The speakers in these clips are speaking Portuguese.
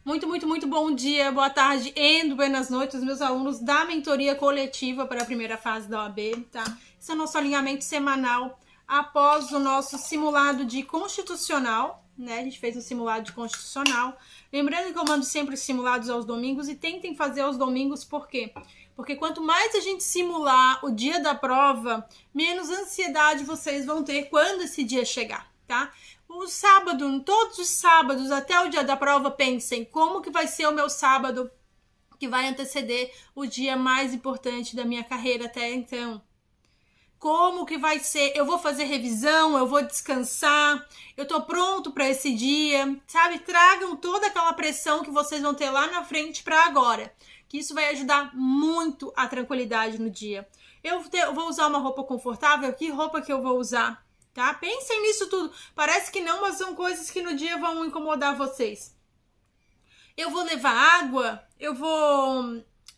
Muito, muito, muito bom dia, boa tarde e buenas noites, meus alunos da mentoria coletiva para a primeira fase da OAB, tá? Esse é o nosso alinhamento semanal após o nosso simulado de constitucional, né? A gente fez um simulado de constitucional. Lembrando que eu mando sempre os simulados aos domingos e tentem fazer aos domingos, por quê? Porque quanto mais a gente simular o dia da prova, menos ansiedade vocês vão ter quando esse dia chegar, tá? O sábado, todos os sábados até o dia da prova, pensem como que vai ser o meu sábado que vai anteceder o dia mais importante da minha carreira até então. Como que vai ser? Eu vou fazer revisão, eu vou descansar, eu tô pronto para esse dia, sabe? Tragam toda aquela pressão que vocês vão ter lá na frente para agora, que isso vai ajudar muito a tranquilidade no dia. Eu vou usar uma roupa confortável, que roupa que eu vou usar? Tá? Pensem nisso tudo. Parece que não, mas são coisas que no dia vão incomodar vocês. Eu vou levar água?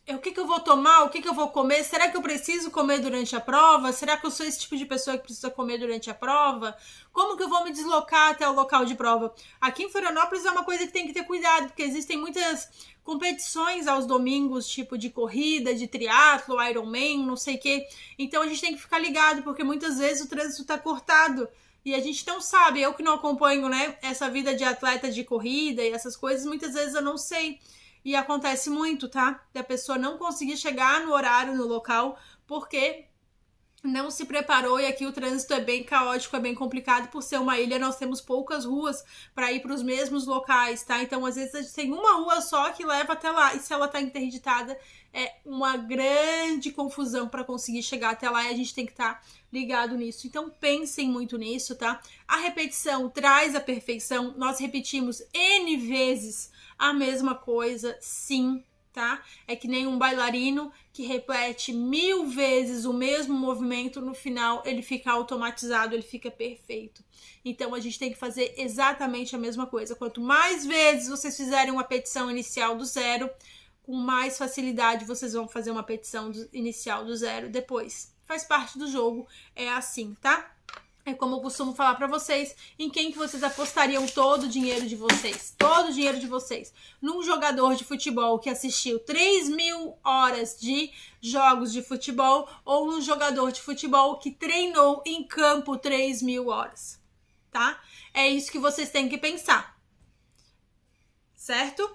O que eu vou tomar? O que eu vou comer? Será que eu preciso comer durante a prova? Será que eu sou esse tipo de pessoa que precisa comer durante a prova? Como que eu vou me deslocar até o local de prova? Aqui em Florianópolis é uma coisa que tem que ter cuidado, porque existem muitas competições aos domingos, tipo de corrida, de triatlo, Ironman, não sei o quê. Então a gente tem que ficar ligado, porque muitas vezes o trânsito tá cortado. E a gente não sabe, eu que não acompanho, né, essa vida de atleta de corrida e essas coisas, muitas vezes eu não sei. E acontece muito, tá? Da pessoa não conseguir chegar no horário, no local, porque não se preparou e aqui o trânsito é bem caótico, é bem complicado. Por ser uma ilha, nós temos poucas ruas para ir para os mesmos locais, tá? Então, às vezes, a gente tem uma rua só que leva até lá. E se ela tá interditada, é uma grande confusão para conseguir chegar até lá e a gente tem que estar ligado nisso. Então, pensem muito nisso, tá? A repetição traz a perfeição. Nós repetimos N vezes a mesma coisa, sim, tá? É que nem um bailarino que repete 1000 vezes o mesmo movimento, no final ele fica automatizado, ele fica perfeito. Então a gente tem que fazer exatamente a mesma coisa. Quanto mais vezes vocês fizerem uma petição inicial do zero, com mais facilidade vocês vão fazer uma petição inicial do zero depois. Faz parte do jogo, é assim, tá? É como eu costumo falar pra vocês, em quem que vocês apostariam todo o dinheiro de vocês? Todo o dinheiro de vocês. Num jogador de futebol que assistiu 3.000 horas de jogos de futebol ou num jogador de futebol que treinou em campo 3.000 horas, tá? É isso que vocês têm que pensar, certo?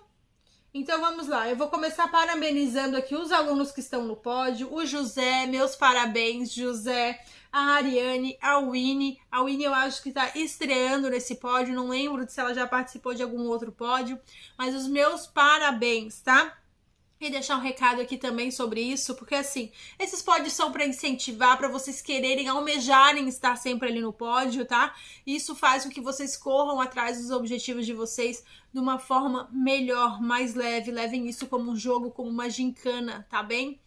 Então vamos lá, eu vou começar parabenizando aqui os alunos que estão no pódio. O José, meus parabéns, José. A Ariane, a Winnie. A Winnie eu acho que tá estreando nesse pódio, não lembro se ela já participou de algum outro pódio, mas os meus parabéns, tá? E deixar um recado aqui também sobre isso, porque assim, esses pódios são para incentivar, para vocês quererem, almejarem estar sempre ali no pódio, tá? Isso faz com que vocês corram atrás dos objetivos de vocês de uma forma melhor, mais leve. Levem isso como um jogo, como uma gincana, tá bem?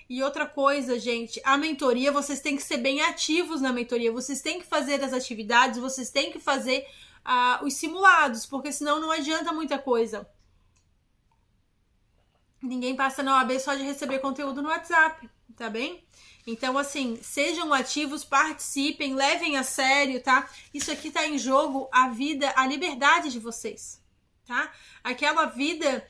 E outra coisa, gente, a mentoria, vocês têm que ser bem ativos na mentoria, vocês têm que fazer as atividades, vocês têm que fazer os simulados, porque senão não adianta muita coisa. Ninguém passa na OAB só de receber conteúdo no WhatsApp, tá bem? Então, assim, sejam ativos, participem, levem a sério, tá? Isso aqui tá em jogo a vida, a liberdade de vocês, tá? Aquela vida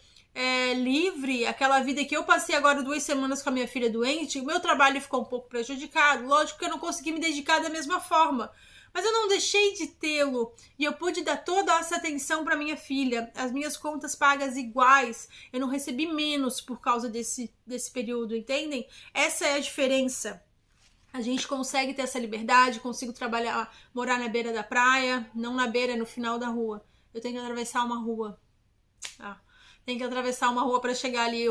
livre, aquela vida que eu passei agora 2 semanas com a minha filha doente, o meu trabalho ficou um pouco prejudicado, lógico que eu não consegui me dedicar da mesma forma, mas eu não deixei de tê-lo e eu pude dar toda essa atenção para minha filha, as minhas contas pagas iguais, eu não recebi menos por causa desse período, entendem? Essa é a diferença. A gente consegue ter essa liberdade, consigo trabalhar, morar na beira da praia, não na beira, no final da rua. Eu tenho que atravessar uma rua. Tem que atravessar uma rua para chegar ali,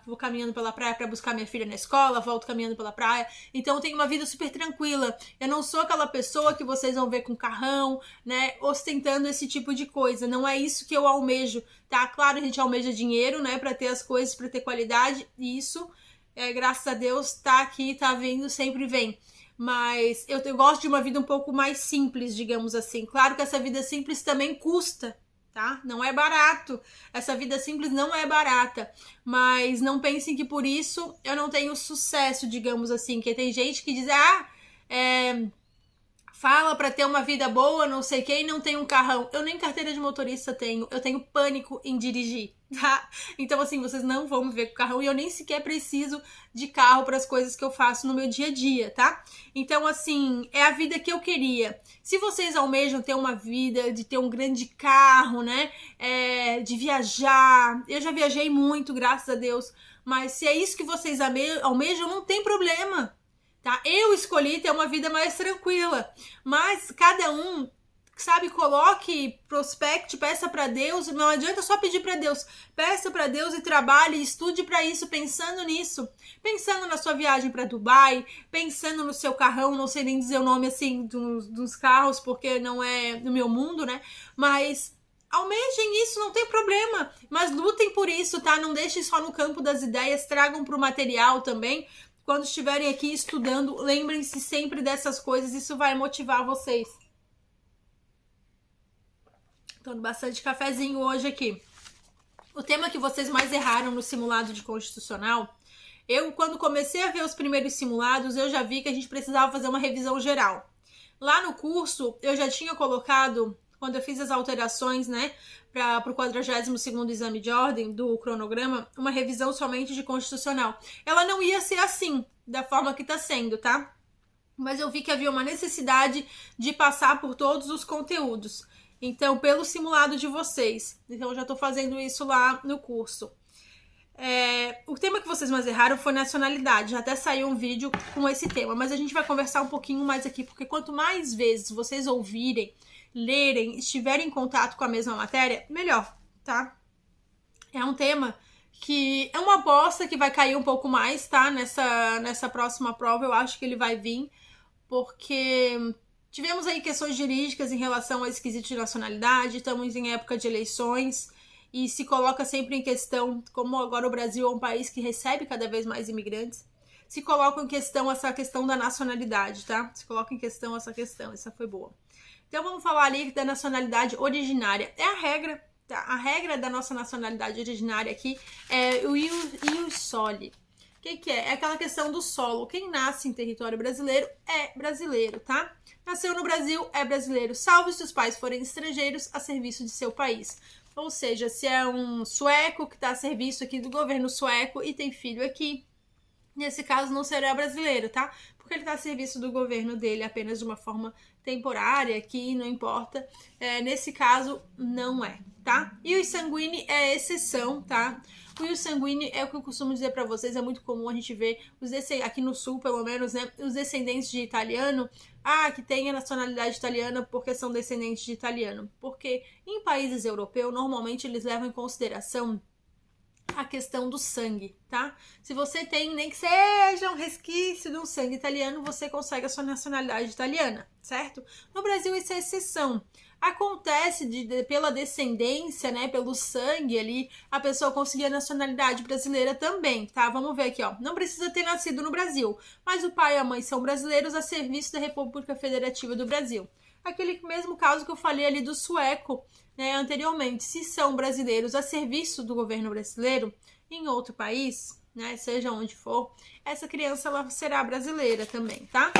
vou caminhando pela praia para buscar minha filha na escola, volto caminhando pela praia. Então eu tenho uma vida super tranquila. Eu não sou aquela pessoa que vocês vão ver com carrão, né, ostentando esse tipo de coisa. Não é isso que eu almejo, tá? Claro, a gente almeja dinheiro, né, para ter as coisas, para ter qualidade, e isso, graças a Deus, tá aqui, tá vindo, sempre vem. Mas eu gosto de uma vida um pouco mais simples, digamos assim. Claro que essa vida simples também custa, tá? Não é barato. Essa vida simples não é barata. Mas não pensem que por isso eu não tenho sucesso, digamos assim. Que tem gente que diz, fala pra ter uma vida boa, não sei quem, não tem um carrão. Eu nem carteira de motorista tenho, eu tenho pânico em dirigir, tá? Então, assim, vocês não vão me ver com carrão e eu nem sequer preciso de carro para as coisas que eu faço no meu dia a dia, tá? Então, assim, é a vida que eu queria. Se vocês almejam ter uma vida de ter um grande carro, né? De viajar, eu já viajei muito, graças a Deus, mas se é isso que vocês almejam, não tem problema. Tá? Eu escolhi ter uma vida mais tranquila, mas cada um, sabe, coloque, prospecte, peça para Deus, não adianta só pedir para Deus, peça para Deus e trabalhe, estude para isso, pensando nisso, pensando na sua viagem para Dubai, pensando no seu carrão, não sei nem dizer o nome assim dos carros, porque não é no meu mundo, né, mas almejem isso, não tem problema, mas lutem por isso, tá, não deixem só no campo das ideias, tragam pro material também. Quando estiverem aqui estudando, lembrem-se sempre dessas coisas, isso vai motivar vocês. Tomando bastante cafezinho hoje aqui. O tema que vocês mais erraram no simulado de constitucional, eu quando comecei a ver os primeiros simulados, eu já vi que a gente precisava fazer uma revisão geral. Lá no curso, eu já tinha colocado, quando eu fiz as alterações, né, para o 42º exame de ordem do cronograma, uma revisão somente de constitucional. Ela não ia ser assim, da forma que está sendo, tá? Mas eu vi que havia uma necessidade de passar por todos os conteúdos. Então, pelo simulado de vocês. Então, eu já estou fazendo isso lá no curso. O tema que vocês mais erraram foi nacionalidade. Já até saiu um vídeo com esse tema, mas a gente vai conversar um pouquinho mais aqui, porque quanto mais vezes vocês ouvirem, lerem, estiverem em contato com a mesma matéria, melhor, tá? É um tema que é uma aposta que vai cair um pouco mais, tá? Nessa próxima prova, eu acho que ele vai vir, porque tivemos aí questões jurídicas em relação ao esquisito de nacionalidade, estamos em época de eleições, e se coloca sempre em questão, como agora o Brasil é um país que recebe cada vez mais imigrantes, se coloca em questão essa questão da nacionalidade, tá? Se coloca em questão essa questão, essa foi boa. Então vamos falar ali da nacionalidade originária. É a regra, tá? A regra da nossa nacionalidade originária aqui é o ius soli. O que é? É aquela questão do solo. Quem nasce em território brasileiro é brasileiro, tá? Nasceu no Brasil, é brasileiro, salvo se os pais forem estrangeiros a serviço de seu país. Ou seja, se é um sueco que está a serviço aqui do governo sueco e tem filho aqui, nesse caso não será brasileiro, tá? Porque ele está a serviço do governo dele apenas de uma forma temporária, que não importa. Nesse caso, não é, tá? E o sanguíneo é exceção, tá? O ius sanguíneo é o que eu costumo dizer para vocês, é muito comum a gente ver, aqui no sul pelo menos, né? Os descendentes de italiano, que tem a nacionalidade italiana porque são descendentes de italiano. Porque em países europeus, normalmente eles levam em consideração a questão do sangue, tá? Se você tem, nem que seja um resquício de um sangue italiano, você consegue a sua nacionalidade italiana, certo? No Brasil isso é exceção. Acontece pela descendência, né, pelo sangue ali, a pessoa conseguir a nacionalidade brasileira também, tá? Vamos ver aqui, ó. Não precisa ter nascido no Brasil, mas o pai e a mãe são brasileiros a serviço da República Federativa do Brasil. Aquele mesmo caso que eu falei ali do sueco, né, anteriormente, se são brasileiros a serviço do governo brasileiro em outro país, né, seja onde for, essa criança ela será brasileira também, tá?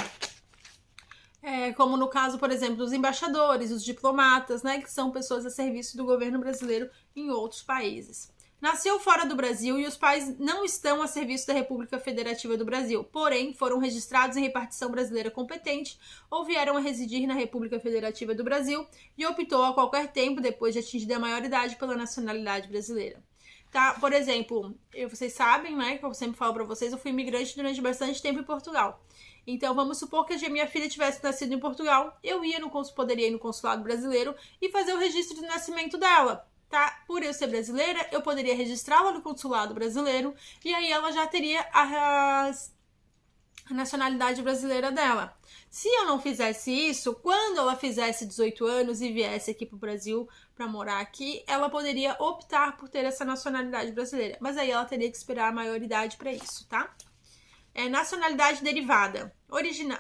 Como no caso, por exemplo, dos embaixadores, os diplomatas, né, que são pessoas a serviço do governo brasileiro em outros países. Nasceu fora do Brasil e os pais não estão a serviço da República Federativa do Brasil, porém foram registrados em repartição brasileira competente ou vieram a residir na República Federativa do Brasil e optou a qualquer tempo, depois de atingida a maioridade, pela nacionalidade brasileira. Tá? Por exemplo, vocês sabem, né, que eu sempre falo para vocês, eu fui imigrante durante bastante tempo em Portugal. Então, vamos supor que a minha filha tivesse nascido em Portugal, eu poderia ir no consulado brasileiro e fazer o registro de nascimento dela. Tá? Por eu ser brasileira, eu poderia registrá-la no consulado brasileiro e aí ela já teria a nacionalidade brasileira dela. Se eu não fizesse isso, quando ela fizesse 18 anos e viesse aqui para o Brasil para morar aqui, ela poderia optar por ter essa nacionalidade brasileira, mas aí ela teria que esperar a maioridade para isso, tá? Nacionalidade derivada,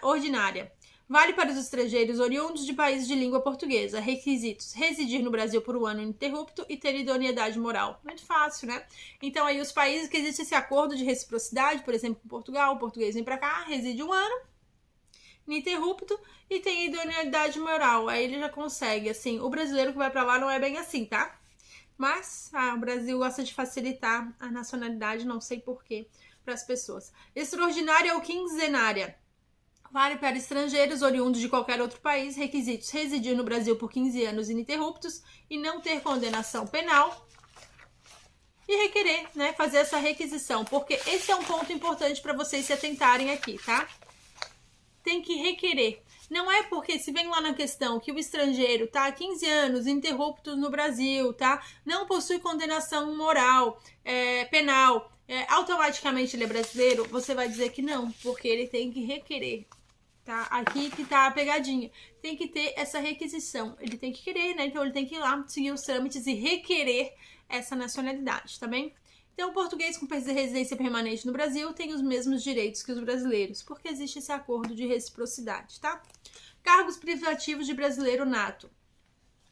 ordinária. Vale para os estrangeiros oriundos de países de língua portuguesa. Requisitos: residir no Brasil por um ano ininterrupto e ter idoneidade moral. Muito fácil, né? Então, aí os países que existe esse acordo de reciprocidade, por exemplo, com Portugal, o português vem para cá, reside um ano, ininterrupto e tem idoneidade moral. Aí ele já consegue, assim, o brasileiro que vai pra lá não é bem assim, tá? Mas o Brasil gosta de facilitar a nacionalidade, não sei porquê, para as pessoas. Extraordinária ou quinzenária. Vale para estrangeiros oriundos de qualquer outro país. Requisitos: residir no Brasil por 15 anos ininterruptos e não ter condenação penal. E requerer, né, fazer essa requisição, porque esse é um ponto importante para vocês se atentarem aqui, tá? Tem que requerer. Não é porque se vem lá na questão que o estrangeiro tá há 15 anos ininterruptos no Brasil, tá? Não possui condenação moral, penal, automaticamente ele é brasileiro, você vai dizer que não, porque ele tem que requerer. Tá? Aqui que tá a pegadinha. Tem que ter essa requisição. Ele tem que querer, né? Então ele tem que ir lá seguir os trâmites e requerer essa nacionalidade, tá bem? Então, o português com residência permanente no Brasil tem os mesmos direitos que os brasileiros, porque existe esse acordo de reciprocidade, tá? Cargos privativos de brasileiro nato.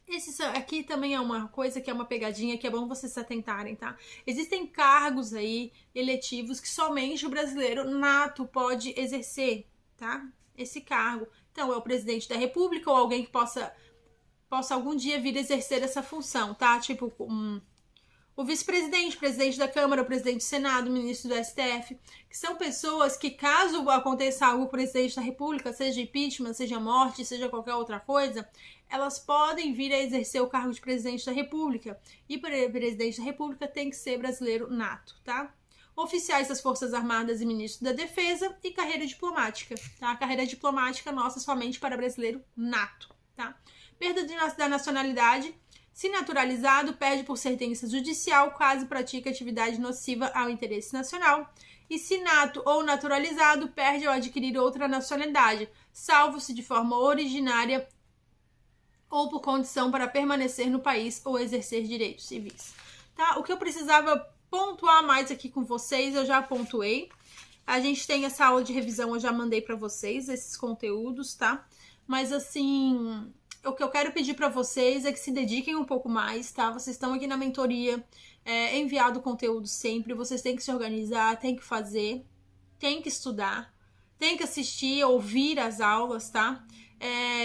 Esse aqui também é uma coisa que é uma pegadinha que é bom vocês se atentarem, tá? Existem cargos aí eletivos que somente o brasileiro nato pode exercer, tá? Esse cargo. Então, é o presidente da república ou alguém que possa algum dia vir exercer essa função, tá? Tipo, o vice-presidente, presidente da Câmara, o presidente do Senado, o ministro do STF, que são pessoas que, caso aconteça algo com o presidente da república, seja impeachment, seja morte, seja qualquer outra coisa, elas podem vir a exercer o cargo de presidente da república. E para presidente da república tem que ser brasileiro nato, tá? Oficiais das Forças Armadas e Ministro da Defesa e carreira diplomática, tá? A carreira diplomática nossa somente para brasileiro nato, tá? Perda da nacionalidade, se naturalizado, perde por sentença judicial caso pratique atividade nociva ao interesse nacional. E se nato ou naturalizado, perde ao adquirir outra nacionalidade, salvo se de forma originária ou por condição para permanecer no país ou exercer direitos civis, tá? O que eu precisava pontuar mais aqui com vocês, eu já pontuei. A gente tem essa aula de revisão, eu já mandei para vocês esses conteúdos, tá? Mas assim, o que eu quero pedir para vocês é que se dediquem um pouco mais, tá? Vocês estão aqui na mentoria, enviado conteúdo sempre, vocês têm que se organizar, têm que fazer, têm que estudar, têm que assistir, ouvir as aulas, tá?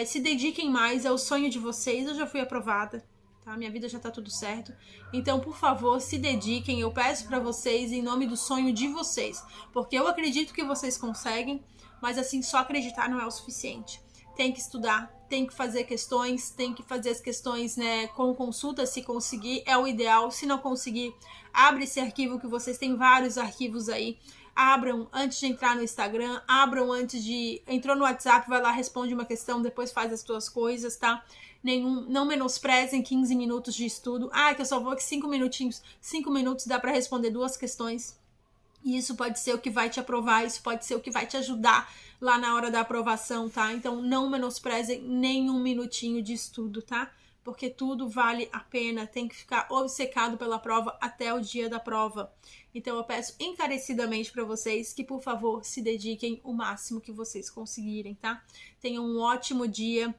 Se dediquem mais, é o sonho de vocês, eu já fui aprovada. Tá? Minha vida já tá tudo certo. Então, por favor, se dediquem. Eu peço para vocês em nome do sonho de vocês. Porque eu acredito que vocês conseguem, mas assim, só acreditar não é o suficiente. Tem que estudar, tem que fazer questões, tem que fazer as questões, né, com consulta, se conseguir, é o ideal. Se não conseguir, abre esse arquivo que vocês têm vários arquivos aí. Abram antes de entrar no Instagram, abram antes de... Entrou no WhatsApp, vai lá, responde uma questão, depois faz as tuas coisas, tá? Não menosprezem 15 minutos de estudo. Que eu só vou aqui 5 minutinhos. 5 minutos dá para responder 2 questões. E isso pode ser o que vai te aprovar, isso pode ser o que vai te ajudar lá na hora da aprovação, tá? Então não menosprezem nem um minutinho de estudo, tá? Porque tudo vale a pena, tem que ficar obcecado pela prova até o dia da prova. Então eu peço encarecidamente para vocês que, por favor, se dediquem o máximo que vocês conseguirem, tá? Tenham um ótimo dia.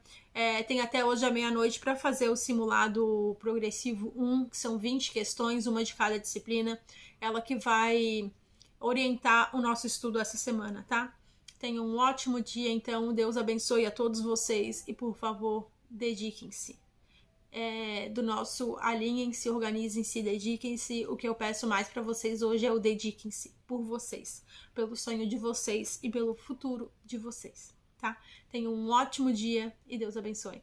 Tem até hoje à meia-noite para fazer o simulado progressivo 1, que são 20 questões, uma de cada disciplina. Ela que vai orientar o nosso estudo essa semana, tá? Tenham um ótimo dia, então. Deus abençoe a todos vocês e, por favor, dediquem-se. Do nosso alinhem-se, organizem-se, dediquem-se. O que eu peço mais para vocês hoje é o dediquem-se por vocês, pelo sonho de vocês e pelo futuro de vocês, tá? Tenham um ótimo dia e Deus abençoe.